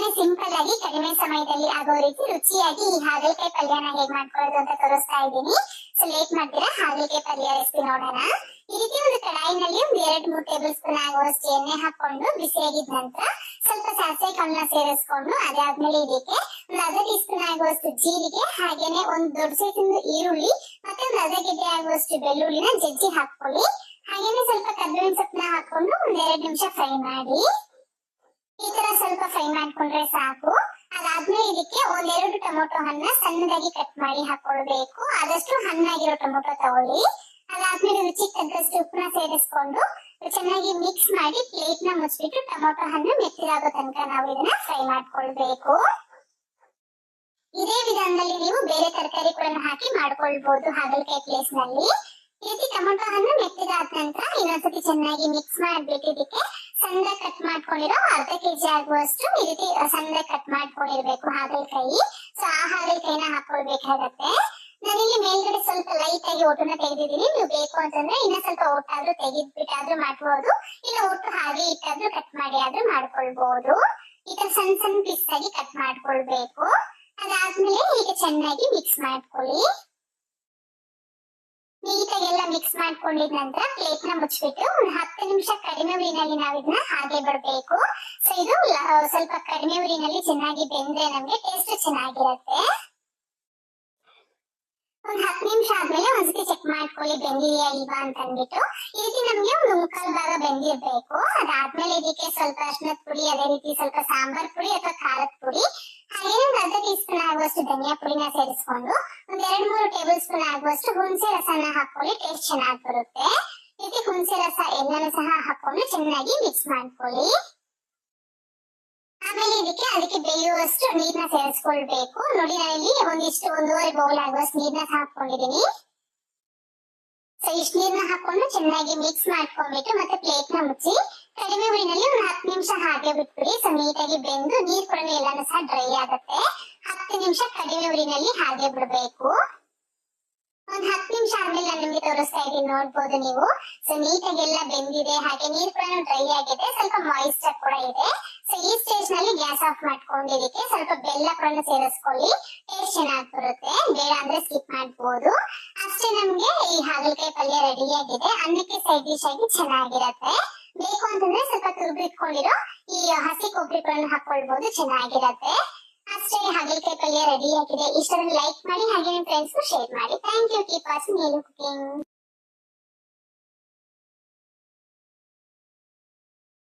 ಹಾಗೇನೆ ಸಿಂಪಲ್ ಆಗಿ ಕಡಿಮೆ ಸಮಯದಲ್ಲಿ ಆಗೋ ರೀತಿ ರುಚಿಯಾಗಿ ಈ ಹಾಗಲಕಾಯಿ ಪಲ್ಯನ ಹೇಗ್ ಮಾಡ್ಕೊಳ್ಳೋದು ಅಂತ ತೋರಿಸ್ತಾ ಇದ್ದೀನಿ. ಸೊ ಲೇಟ್ ಮಾಡ್ತೀರಾ, ಹಾಗಲಕಾಯಿ ಪಲ್ಯ ರೆಸಿಪಿ ನೋಡೋಣ. ಈ ರೀತಿ ಒಂದು ಕಡಾಯಿನಲ್ಲಿ ಒಂದು 2-3 ಟೇಬಲ್ ಸ್ಪೂನ್ ಆಗುವಷ್ಟು ಎಣ್ಣೆ ಹಾಕೊಂಡು ಬಿಸಿಯಾಗಿದ ನಂತರ ಸ್ವಲ್ಪ ಸಾಸಿವೆ ಕಾಳನ್ನ ಸೇರಿಸ್ಕೊಂಡು ಅದಾದ್ಮೇಲೆ ಇದಕ್ಕೆ ಒಂದು ಅರ್ಧ ಟೀ ಸ್ಪೂನ್ ಆಗುವಷ್ಟು ಜೀರಿಗೆ, ಹಾಗೇನೆ ಒಂದು ದೊಡ್ಡ ಸೈಜಿನ ಈರುಳ್ಳಿ ಮತ್ತೆ ಒಂದು ಅರ್ಧ ಗೆಡ್ಡೆ ಆಗುವಷ್ಟು ಬೆಳ್ಳುಳ್ಳಿನ ಜಜ್ಜಿ ಹಾಕೊಳ್ಳಿ. ಹಾಗೇನೆ ಸ್ವಲ್ಪ ಕರ್ಬೇವಿನ ಸೊಪ್ಪನ್ನ ಹಾಕೊಂಡು ಒಂದ್ 2 ನಿಮಿಷ ಫ್ರೈ ಮಾಡಿ. ಈ ತರ ಸ್ವಲ್ಪ ಫ್ರೈ ಮಾಡ್ಕೊಂಡ್ರೆ ಸಾಕು. ಅದಾದ್ಮೇಲೆ ಇದಕ್ಕೆ 1-2 ಟೊಮೊಟೊ ಹಣ್ಣನ್ನ ಸಣ್ಣದಾಗಿ ಕಟ್ ಮಾಡಿ ಹಾಕೊಳ್ಬೇಕು. ಆದಷ್ಟು ಹಣ್ಣಾಗಿರೋ ಟೊಮೊಟೊ ತಗೊಳ್ಳಿ. ಅದಾದ್ಮೇಲೆ ರುಚಿಗೆ ತಕ್ಕಷ್ಟು ಉಪ್ಪನ್ನ ಸೇರಿಸ್ಕೊಂಡು ಚೆನ್ನಾಗಿ ಮಿಕ್ಸ್ ಮಾಡಿ ಪ್ಲೇಟ್ ನ ಮುಚ್ಚಿಬಿಟ್ಟು ಟೊಮೊಟೊ ಹಣ್ಣು ಮೆತ್ತಗಾಗೋ ತನಕ ನಾವು ಇದನ್ನ ಫ್ರೈ ಮಾಡ್ಕೊಳ್ಬೇಕು. ಇದೇ ವಿಧಾನದಲ್ಲಿ ನೀವು ಬೇರೆ ತರಕಾರಿ ಕೂಡ ಹಾಕಿ ಮಾಡ್ಕೊಳ್ಬಹುದು ಹಾಗಲಕಾಯಿ ಪ್ಲೇಸ್ ನಲ್ಲಿ. ಈ ರೀತಿ ಟೊಮೊಟೊ ಹಣ್ಣು ಮೆತ್ತಗಾದ ನಂತರ ಇನ್ನೊಂದ್ಸತಿ ಚೆನ್ನಾಗಿ ಮಿಕ್ಸ್ ಮಾಡ್ಬಿಟ್ಟು ಇದಕ್ಕೆ ಸಣ್ಣದಾಗಿ ಕಟ್ ಮಾಡ್ಕೊಂಡಿರೋ ಅರ್ಧ ಕೆಜಿ ಆಗುವಷ್ಟು ಈ ರೀತಿ ಸಣ್ಣದಾಗಿ ಕಟ್ ಮಾಡ್ಕೊಂಡಿರ್ಬೇಕು ಹಾಗಲಕಾಯಿ. ಸೊ ಆ ಹಾಗಲಕಾಯಿನ ಹಾಕೊಳ್ಬೇಕಾಗತ್ತೆ. ನಾನಿಲ್ಲಿ ಮೇಲ್ಗಡೆ ಸ್ವಲ್ಪ ಲೈಟ್ ಆಗಿ ಒಟ್ಟನ್ನ ತೆಗೆದಿದ್ದೀನಿ. ನೀವು ಬೇಕು ಅಂತಂದ್ರೆ ಇನ್ನ ಸ್ವಲ್ಪ ಒಟ್ಟಾದ್ರೂ ತೆಗೆದ್ಬಿಟ್ಟಾದ್ರೂ ಮಾಡ್ಬೋದು, ಇಲ್ಲ ಒಟ್ಟು ಹಾಗೆ ಇಟ್ಟಾದ್ರೂ ಕಟ್ ಮಾಡಿ ಆದ್ರೂ ಮಾಡ್ಕೊಳ್ಬಹುದು. ಈ ತರ ಸಣ್ಣ ಸಣ್ಣ ಪೀಸ್ ಆಗಿ ಕಟ್ ಮಾಡ್ಕೊಳ್ಬೇಕು. ಅದಾದ್ಮೇಲೆ ಈಗ ಚೆನ್ನಾಗಿ ಮಿಕ್ಸ್ ಮಾಡ್ಕೊಳ್ಳಿ. ನೀಟಾಗಿ ಎಲ್ಲ ಮಿಕ್ಸ್ ಮಾಡ್ಕೊಂಡಿದ ನಂತರ ಪ್ಲೇಟ್ ನ ಮುಚ್ಚಿಬಿಟ್ಟು ಒಂದು 10 ನಿಮಿಷ ಕಡಿಮೆ ಉರಿನಲ್ಲಿ ನಾವು ಇದನ್ನ ಹಾಗೆ ಬಿಡಬೇಕು. ಸೊ ಇದು ಸ್ವಲ್ಪ ಕಡಿಮೆ ಉರಿನಲ್ಲಿ ಚೆನ್ನಾಗಿ ಬೆಂದ್ರೆ ನಮ್ಗೆ ಟೇಸ್ಟ್ ಚೆನ್ನಾಗಿರುತ್ತೆ. ಒಂದ್ 10 ನಿಮಿಷ ಆದ್ಮೇಲೆ ಒಂದ್ಸತಿ ಚೆಕ್ ಮಾಡ್ಕೊಳ್ಳಿ ಬೆಂದಿದೆಯಾ ಇಲ್ವಾ ಅಂತ ಅಂದ್ಬಿಟ್ಟು. ಈ ರೀತಿ ನಮ್ಗೆ ಒಂದು 1/4 ಭಾಗ ಬೆಂದಿರ್ಬೇಕು. ಅದಾದ್ಮೇಲೆ ಇದಕ್ಕೆ ಸ್ವಲ್ಪ ಅರಿಶಿನದ ಪುಡಿ, ಅದೇ ರೀತಿ ಸ್ವಲ್ಪ ಸಾಂಬಾರ್ ಪುಡಿ ಅಥವಾ ಖಾರದ ಪುಡಿ, ಹಾಗೆ ಒಂದು ಅರ್ಧ ಟೀ ಸ್ಪೂನ್ ಆಗುವಷ್ಟು ಧನಿಯಾ ಪುಡಿನ ಸೇರಿಸ್ಕೊಂಡು ಒಂದ್ 2-3 ಟೇಬಲ್ ಸ್ಪೂನ್ ಆಗುವಷ್ಟು ಹುಣಸೆ ರಸನ ಹಾಕೊಳ್ಳಿ. ಟೇಸ್ಟ್ ಚೆನ್ನಾಗಿ ಬರುತ್ತೆ. ಇದಕ್ಕೆ ಹುಣಸೆ ರಸ ಎಲ್ಲಾನು ಸಹ ಹಾಕೊಂಡು ಚೆನ್ನಾಗಿ ಮಿಕ್ಸ್ ಮಾಡ್ಕೊಳ್ಳಿ. ಆಮೇಲೆ ಅದಕ್ಕೆ ಬೇಯುವಷ್ಟು ನೀರ್ನ ಸೇರಿಸ್ಕೊಳ್ಬೇಕು. ನೋಡಿ ನಾನಿಲ್ಲಿ 1:1.5 ಬೌಲ್ ಆಗುವಷ್ಟು ನೀರ್ನ ಹಾಕೊಂಡಿದೀನಿ. ಸೊ ಇಷ್ಟು ನೀರ್ನ ಹಾಕೊಂಡು ಚೆನ್ನಾಗಿ ಮಿಕ್ಸ್ ಮಾಡ್ಕೊಂಡ್ಬಿಟ್ಟು ಮತ್ತೆ ಪ್ಲೇಟ್ ನ ಮುಚ್ಚಿ ಕಡಿಮೆ ಉರಿನಲ್ಲಿ ಒಂದು 10 ನಿಮಿಷ ಹಾಗೆ ಬಿಟ್ಬಿಡಿ. ಸೊ ನೀಟಾಗಿ ಬೆಂದು ನೀರ್ ಕೂಡ ಎಲ್ಲಾನು ಸಹ ಡ್ರೈ ಆಗುತ್ತೆ. 10 ನಿಮಿಷ ಕಡಿಮೆ ಉರಿನಲ್ಲಿ ಹಾಗೆ ಬಿಡಬೇಕು. ಒಂದ್ 10 ನಿಮಿಷ ಆದ್ಮೇಲೆ ನಾನು ನಿಮ್ಗೆ ತೋರಿಸ್ತಾ ಇದ್ದೀನಿ, ನೋಡ್ಬೋದು ನೀವು. ಸೊ ನೀಟಾಗಿ ಎಲ್ಲ ಬೆಂದಿದೆ, ಹಾಗೆ ನೀರ್ ಕೂಡ ಡ್ರೈ ಆಗಿದೆ, ಸ್ವಲ್ಪ ಮಾಯಿಸ್ಚರ್ ಕೂಡ ಇದೆ. ಸೊ ಈ ಸ್ಟೇಜ್ ನಲ್ಲಿ ಗ್ಯಾಸ್ ಆಫ್ ಮಾಡ್ಕೊಂಡಿದ್ದಕ್ಕೆ ಸ್ವಲ್ಪ ಬೆಲ್ಲ ಕೂಡ ಸೇರಿಸ್ಕೊಳ್ಳಿ. ಟೇಸ್ಟ್ ಚೆನ್ನಾಗಿ ಬರುತ್ತೆ. ಬೇಡ ಅಂದ್ರೆ ಸ್ಕಿಪ್ ಮಾಡ್ಬೋದು. ಅಷ್ಟೇ, ನಮ್ಗೆ ಈ ಹಾಗಲಕಾಯಿ ಪಲ್ಯ ರೆಡಿ ಆಗಿದೆ. ಅನ್ನಕ್ಕೆ ಸೈಡ್ ಡಿಶ್ ಆಗಿ ಚೆನ್ನಾಗಿರತ್ತೆ. ಬೇಕು ಅಂತಂದ್ರೆ ಸ್ವಲ್ಪ ತುರಿದಿಟ್ಕೊಂಡಿರೋ ಈ ಹಸಿ ಕೊಬ್ಬರಿ ಕೂಡ ಹಾಕೊಳ್ಬಹುದು, ಚೆನ್ನಾಗಿರತ್ತೆ. ಅಷ್ಟೇ, ಹಾಗಲಕಾಯಿ ಪಲ್ಯ ರೆಡಿ ಆಗಿದೆ. ಇಷ್ಟೊಂದು ಲೈಕ್ ಮಾಡಿ, ಹಾಗೆ ನಿಮ್ಮ ಫ್ರೆಂಡ್ಸ್ಗೂ ಶೇರ್ ಮಾಡಿ. Thank you. Keep watching Neelu cooking.